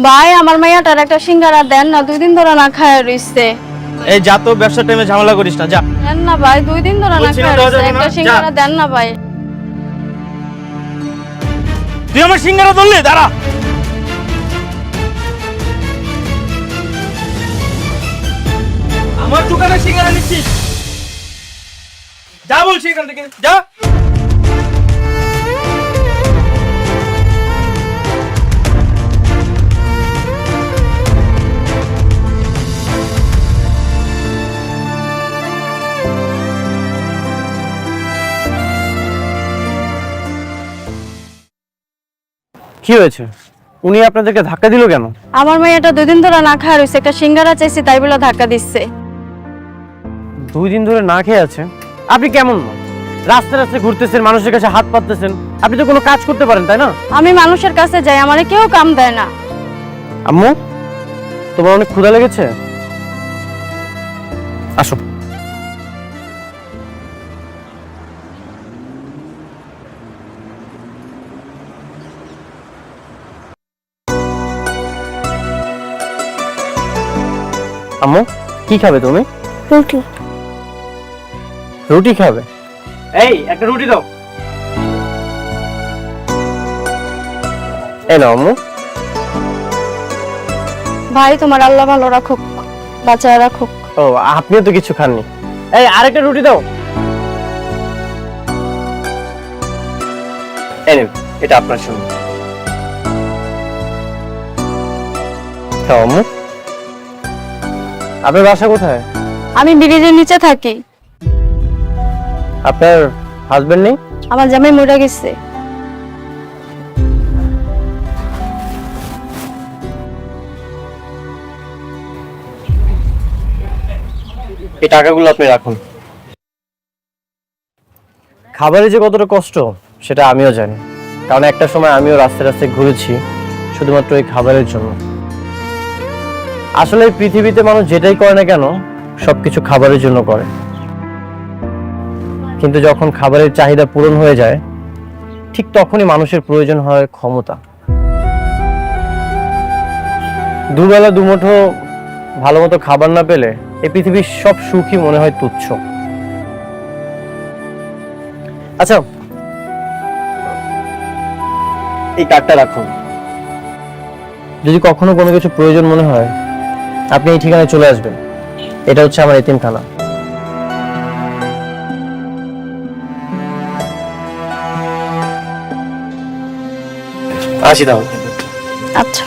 ভাই আমার মাইয়াটার একটা সিঙ্গারা দেন না, 2 দিন ধরে না খায় রইছে। এই যা তো ব্যবসা টাইমে ঝামেলা করিস না, যা। দেন না ভাই, 2 দিন ধরে না বলছি না খায় দেওয়া রইছে, যাবে না, একটা যা। সিঙ্গারা দেন না ভাই। তুই আমার সিঙ্গারা ধরলি, দাঁড়া। আমার দোকানে সিঙ্গারা নিচ্ছিস? যা বলছি এখান থেকে, যা। কি হয়েছে? উনি আপনাদেরকে ধাক্কা দিল কেন? আমার মাইয়াটা 2 দিন ধরে না খায় রইছে, একটা সিঙ্গারা চাইছি তাই বলে ধাক্কা দিচ্ছে। 2 দিন ধরে না খেয়ে আছে? আপনি কেমন না? রাস্তায় রাস্তায় ঘুরতেছেন, মানুষের কাছে হাত পাততেছেন, আপনি তো কোনো কাজ করতে পারেন, তাই না? আমি মানুষের কাছে যাই, আমারে কেউ কাম দেয় না। আম্মু, তোমার অনেক ক্ষুধা লেগেছে? আসো। আম্মু, কি খাবে তুমি? রুটি। রুটি খাবে? এই একটা রুটি দাও। এই নাও আম্মু। ভাই তোমার আল্লাহ ভালো রাখুক, বাঁচায় রাখুক। ও, আপনিও তো কিছু খাননি। এই আরেকটা রুটি দাও। এই নিন, এটা আপনার জন্য। খাও আম্মু। আপনার বাসা কোথায়? আমি ব্রিজের নিচে থাকি। আপনার হাজবেন্ড নেই? আমার জামাই মরে গেছে। এই টাকাগুলো আপনি রাখুন। খাবারে যে কতটা কষ্ট সেটা আমিও জানি, কারণ একটা সময় আমিও রাস্তায় রাস্তায় ঘুরেছি শুধুমাত্র এই খাবারের জন্য। আসলে এই পৃথিবীতে মানুষ যেটাই করে না কেন সবকিছু খাবারের জন্য করে, কিন্তু যখন খাবারের চাহিদা পূরণ হয়ে যায় ঠিক তখনই মানুষের প্রয়োজন হয় ক্ষমতা। দুবেলা দুমুঠো ভালো মতো খাবার না পেলে এই পৃথিবীর সব সুখই মনে হয় তুচ্ছ। আচ্ছা, এই কার্ডটা রাখুন। যদি কখনো কোনো কিছু প্রয়োজন মনে হয় আপনি এই ঠিকানায় চলে আসবেন। এটা হচ্ছে আমার এতিমখানা। আসি তাহলে। আচ্ছা।